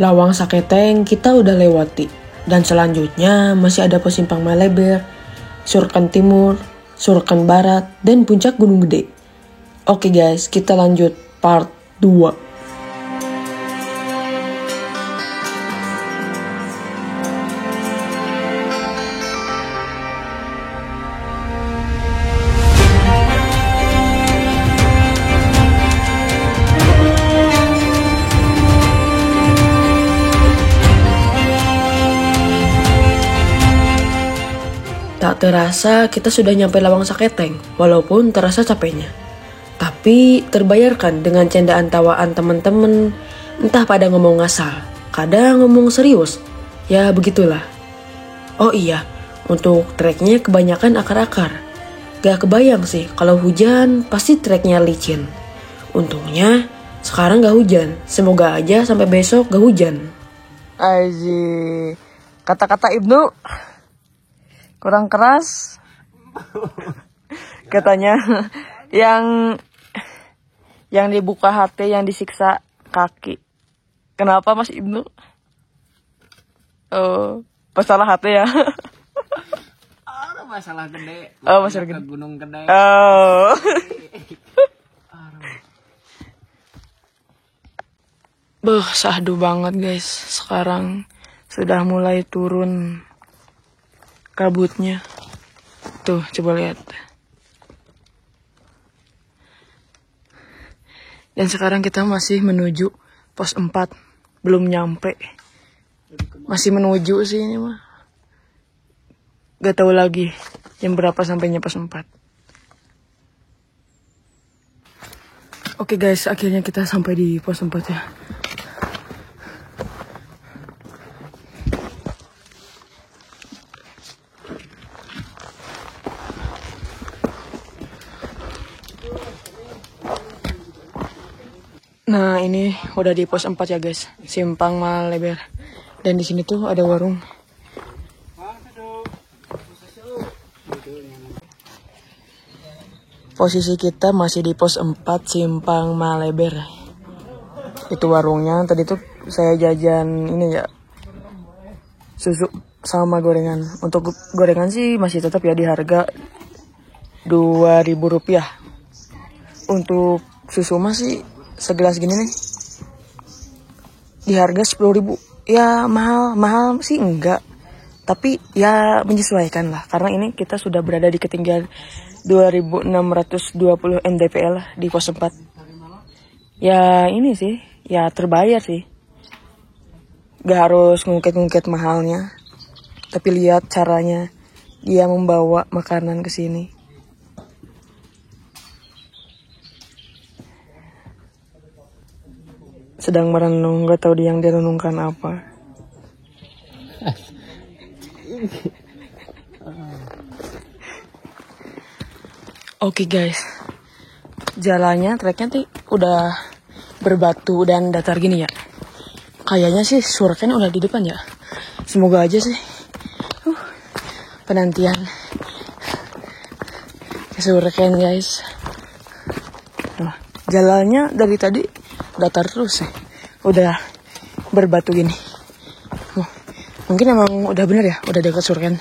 Lawang Saketeng kita udah lewati. Dan selanjutnya masih ada Pos Simpang Maleber, Surken Timur, Surken Barat, dan Puncak Gunung Gede. Oke guys, kita lanjut part 2. Tak terasa kita sudah nyampe Lawang Saketeng, walaupun terasa capeknya. Tapi terbayarkan dengan candaan tawaan teman-teman, entah pada ngomong ngasal, kadang ngomong serius. Ya begitulah. Oh iya, untuk treknya kebanyakan akar-akar. Gak kebayang sih kalau hujan pasti treknya licin. Untungnya sekarang gak hujan, semoga aja sampai besok gak hujan. Aji, kata-kata Ibnu kurang keras. Katanya yang dibuka hati, yang disiksa kaki. Kenapa Mas Ibnu? Oh, masalah hati ya. Masalah gede. Oh, masalah gede. Gunung Gede. Oh. Sahdu banget guys. Sekarang sudah mulai turun kabutnya. Tuh, coba lihat. Dan sekarang kita masih menuju pos 4. Belum nyampe. Masih menuju sih ini mah. Gak tahu lagi jam berapa sampainya pos 4. Oke guys, akhirnya kita sampai di pos 4 ya. Nah, ini udah di pos 4 ya guys, Simpang Maleber. Dan di sini tuh ada warung. Posisi kita masih di pos 4 Simpang Maleber. Itu warungnya. Tadi tuh saya jajan ini ya, susu sama gorengan. Untuk gorengan sih masih tetap ya di harga Rp2.000. Untuk susu masih segelas gini nih di harga 10.000. Ya mahal sih enggak, tapi ya menyesuaikan lah, karena ini kita sudah berada di ketinggian 2620 mdpl di pos 4. Ya ini sih ya terbayar sih, gak harus ngungkit mahalnya, tapi lihat caranya dia membawa makanan ke sini. Sedang merenung, gak tahu yang direnungkan apa. Oke guys, jalannya, treknya tuh udah berbatu dan datar gini ya. Kayaknya sih Surken udah di depan ya. Semoga aja sih. Penantian Surken guys. Nah, jalannya dari tadi datar terus ya. Udah berbatu gini. Mungkin emang udah bener ya, udah dekat Surken.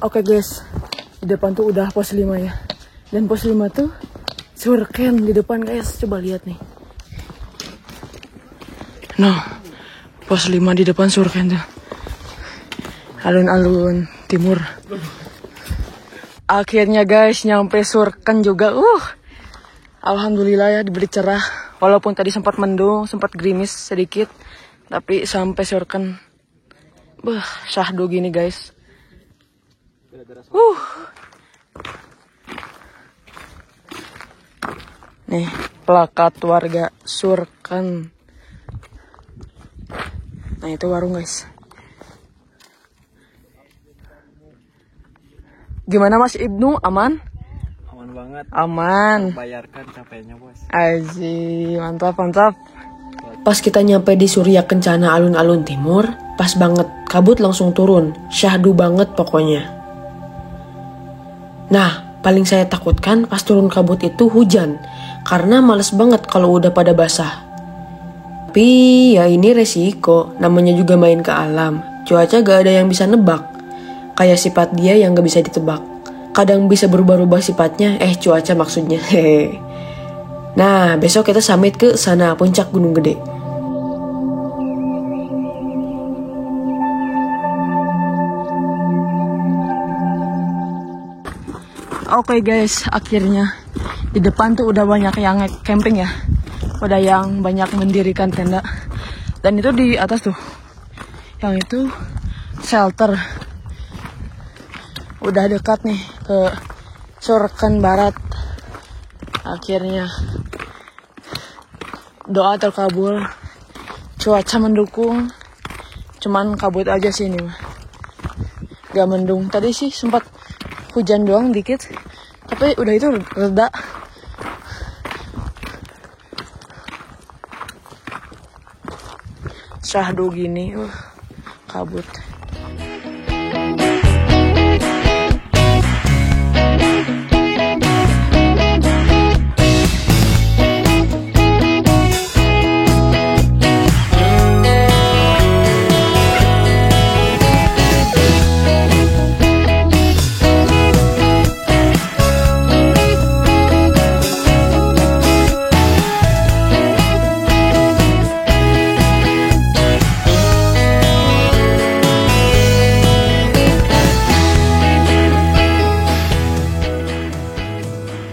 Oke guys, di depan tuh udah pos 5 ya. Dan pos 5 tuh Surken di depan guys, coba lihat nih. Nah, pos 5 di depan Surken tuh. Alun-alun timur. Akhirnya guys nyampe Surken juga. Alhamdulillah ya, diberi cerah. Walaupun tadi sempat mendung, sempat gerimis sedikit, tapi sampai Surken. Syahdu gini guys. Nih, plakat warga Surken. Nah, itu warung guys. Gimana Mas Ibnu, aman? Aman banget. Aman. Bayarkan capeknya bos. Aji, mantap. Pas kita nyampe di Surya Kencana alun-alun timur, pas banget kabut langsung turun. Syahdu banget pokoknya. Nah, paling saya takutkan pas turun kabut itu hujan. karena males banget kalau udah pada basah. Tapi ya ini resiko, namanya juga main ke alam. Cuaca gak ada yang bisa nebak, kayak sifat dia yang gak bisa ditebak. Kadang bisa berubah-ubah sifatnya, cuaca maksudnya. Hehe. Nah, besok kita summit ke sana, puncak Gunung Gede. Oke guys, akhirnya di depan tuh udah banyak yang camping ya. Udah yang banyak mendirikan tenda. Dan itu di atas tuh, yang itu shelter. Udah dekat nih ke Surken Barat. Akhirnya doa terkabul, cuaca mendukung. Cuman kabut aja sih ini mah. Gak mendung. Tadi sih sempat hujan doang dikit, tapi udah itu reda. Syahdu gini, kabut.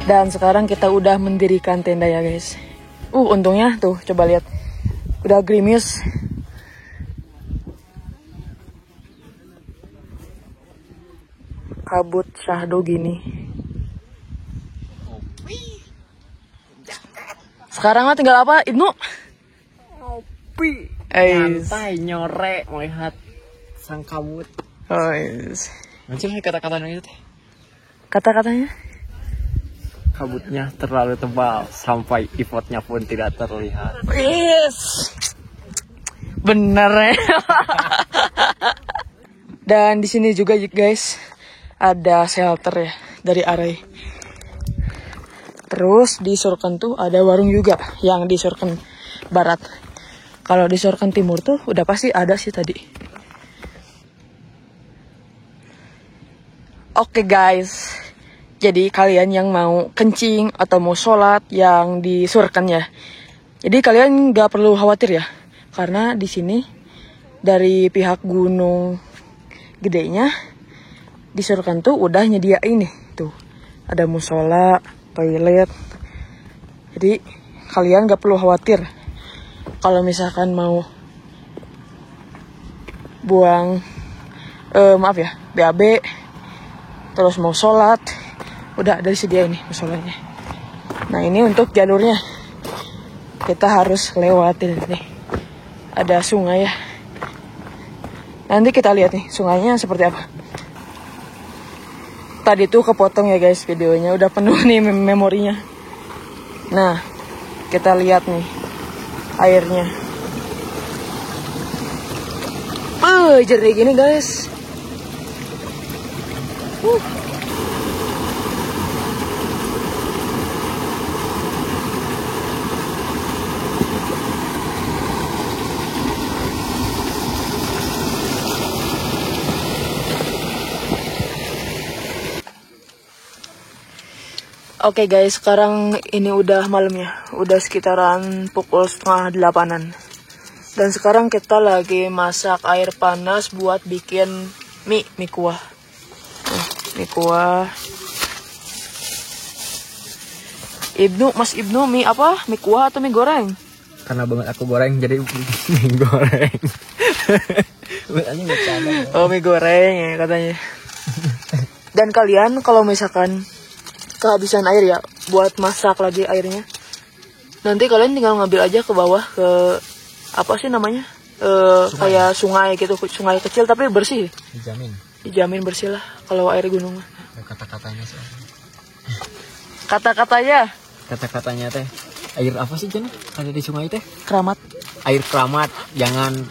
Dan sekarang kita udah mendirikan tenda ya guys. Untungnya tuh coba lihat, udah gerimis. Kabut syahdu gini. Sekarang mah tinggal apa, Ibnu? Ngopi. Ais. Santai nyore melihat sang kabut. Ais. Macam kata-katanya itu teh. Kata-katanya? Kabutnya terlalu tebal sampai effortnya pun tidak terlihat. Yes. Bener ya. Dan di sini juga guys ada shelter ya dari Arai. Terus di Surken tuh ada warung juga yang di Surken Barat. Kalau di Surken Timur tuh udah pasti ada sih tadi. Oke guys. Jadi kalian yang mau kencing atau mau sholat yang di Surken ya. Jadi kalian gak perlu khawatir ya. Karena di sini dari pihak Gunung Gedenya di Surken tuh udah nyediain nih. Tuh ada musola, toilet. Jadi kalian gak perlu khawatir. Kalau misalkan mau buang BAB. Terus mau sholat, udah ada disediain nih musolanya. Nah ini untuk jalurnya, kita harus lewatin nih. Ada sungai ya. Nanti kita lihat nih sungainya seperti apa. Tadi tuh kepotong ya guys videonya, udah penuh nih memorinya. Nah kita lihat nih airnya. Jernih gini guys. Oke guys, sekarang ini udah malam ya. Udah sekitaran pukul 7:30-an. Dan sekarang kita lagi masak air panas buat bikin mie kuah. Mie kuah. Mas Ibnu, mie apa? Mie kuah atau mie goreng? Karena banget aku goreng jadi mie goreng. Oh, mie goreng ya katanya. Dan kalian kalau misalkan kehabisan air ya buat masak lagi airnya, nanti kalian tinggal ngambil aja ke bawah ke apa sih namanya, kayak sungai gitu, sungai kecil tapi bersih. Dijamin bersih lah kalau air gunung. Kata-katanya sih. Kata-katanya teh air apa sih Jan? Ada di sungai teh? Keramat. Air keramat, jangan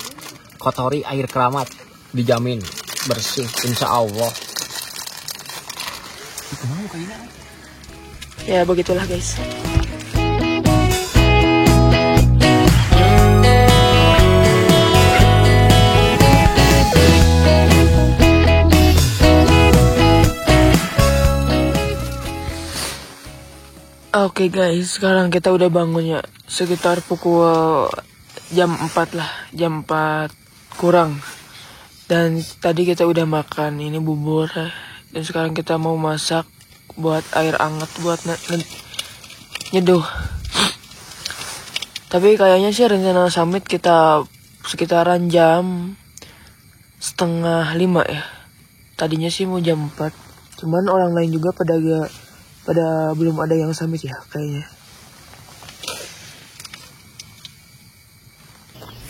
kotori air keramat, dijamin bersih insya Allah. Ya begitulah guys. Oke guys, sekarang kita udah bangun ya. Sekitar pukul jam 4 lah, jam 4 kurang. Dan tadi kita udah makan, ini bubur. Dan sekarang kita mau masak buat air hangat buat nyeduh. Tapi kayaknya sih rencana summit kita sekitaran jam setengah 5 ya. Tadinya sih mau jam 4. Cuman orang lain juga pada belum ada yang summit ya kayaknya.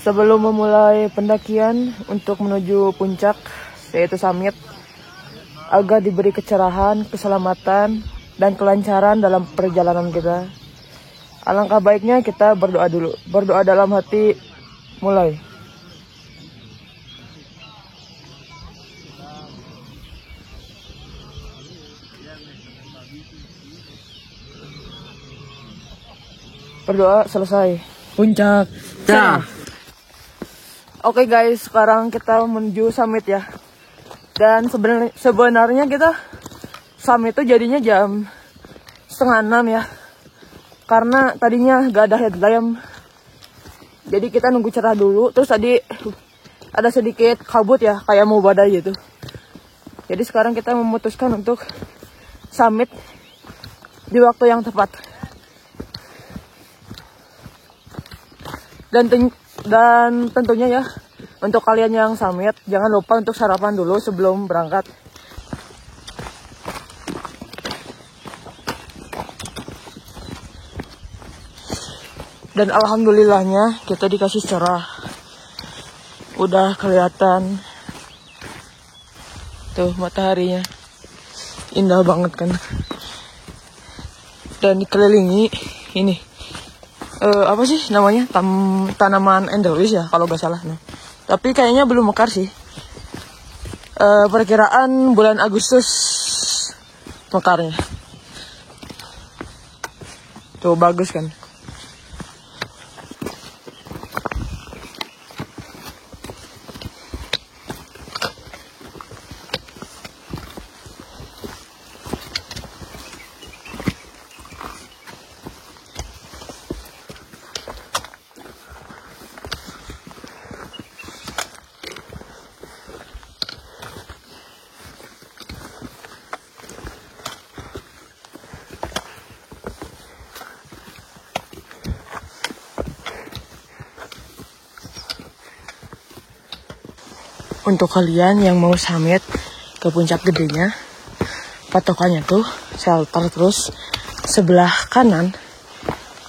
Sebelum memulai pendakian untuk menuju puncak yaitu summit, agar diberi kecerahan, keselamatan, dan kelancaran dalam perjalanan kita, alangkah baiknya kita berdoa dulu. Berdoa dalam hati, mulai. Berdoa selesai. Puncak. Nah. Oke guys, sekarang kita menuju summit ya. Dan sebenarnya kita summit itu jadinya jam setengah 6 ya. Karena tadinya gak ada headlamp. Jadi kita nunggu cerah dulu. Terus tadi ada sedikit kabut ya, kayak mau badai gitu. Jadi sekarang kita memutuskan untuk summit di waktu yang tepat. Dan tentunya ya, untuk kalian yang summit, jangan lupa untuk sarapan dulu sebelum berangkat. Dan alhamdulillahnya kita dikasih cerah. Udah kelihatan tuh mataharinya. Indah banget kan. Dan dikelilingi ini. Apa sih namanya? Tanaman endemis ya kalau gak salah. Nah. Tapi kayaknya belum mekar sih. Perkiraan bulan Agustus mekarnya. Tuh bagus kan. Untuk kalian yang mau summit ke puncak gedenya, patokannya tuh shelter, terus sebelah kanan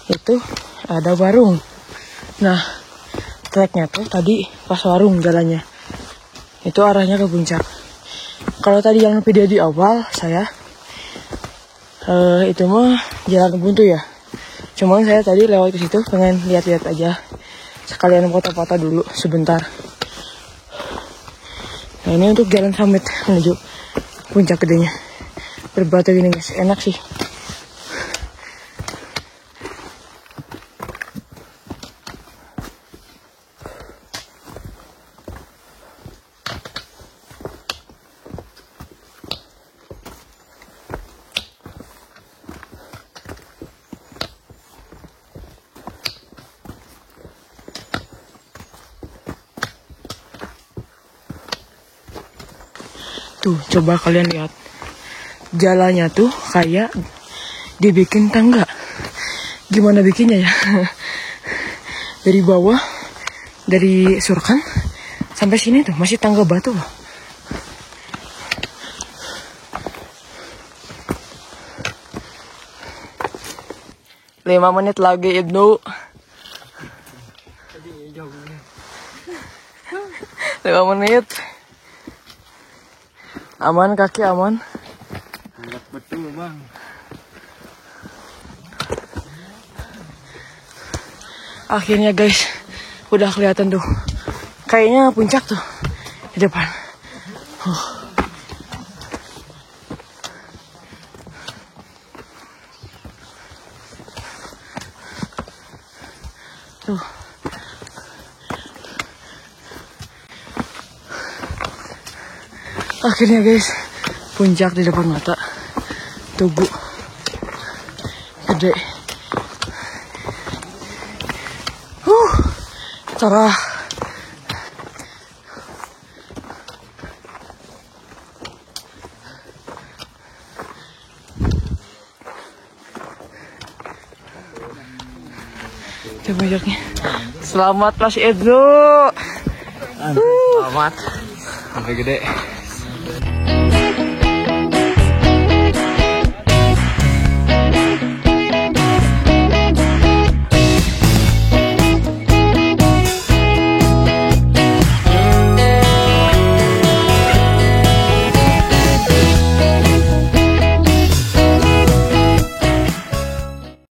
itu ada warung. Nah, treknya tuh tadi pas warung jalannya, itu arahnya ke puncak. Kalau tadi yang video di awal saya itu mah jalan buntu ya. Cuman saya tadi lewat ke situ pengen lihat-lihat aja, sekalian foto-foto dulu sebentar. Nah, ini untuk jalan summit menuju puncak gedenya. Berbatu gini guys, enak sih. Tuh, coba kalian lihat. Jalannya tuh kayak dibikin tangga. Gimana bikinnya ya? Dari bawah, dari Surkan sampai sini tuh masih tangga batu loh. Lima menit lagi Ibnu. 5 menit. Aman kaki aman. Betul bang. Akhirnya guys, udah kelihatan tuh. Kayaknya puncak tuh di depan. Tuh. Akhirnya guys, puncak di depan mata. Tugu gede. Cerah. Coba jaraknya. Selamat Mas Edo. Selamat. Sampai gede.